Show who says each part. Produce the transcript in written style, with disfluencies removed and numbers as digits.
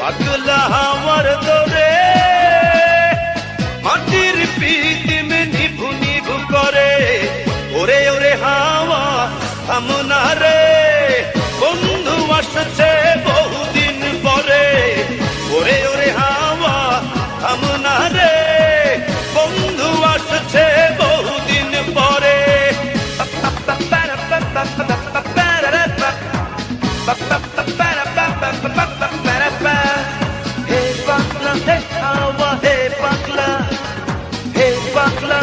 Speaker 1: পাগলা হাওয়ার দরে মাটির পিতিম নিভু নিভু করে। ওরে ওরে হাওয়া থামনা রে, বন্ধু আসছে বহুদিন পরে। ওরে ওরে হাওয়া থামনা রে, বন্ধু আসছে বহুদিন পরে। হে পাগলা হে হাওয়া হে পাগলা, হে পাগলা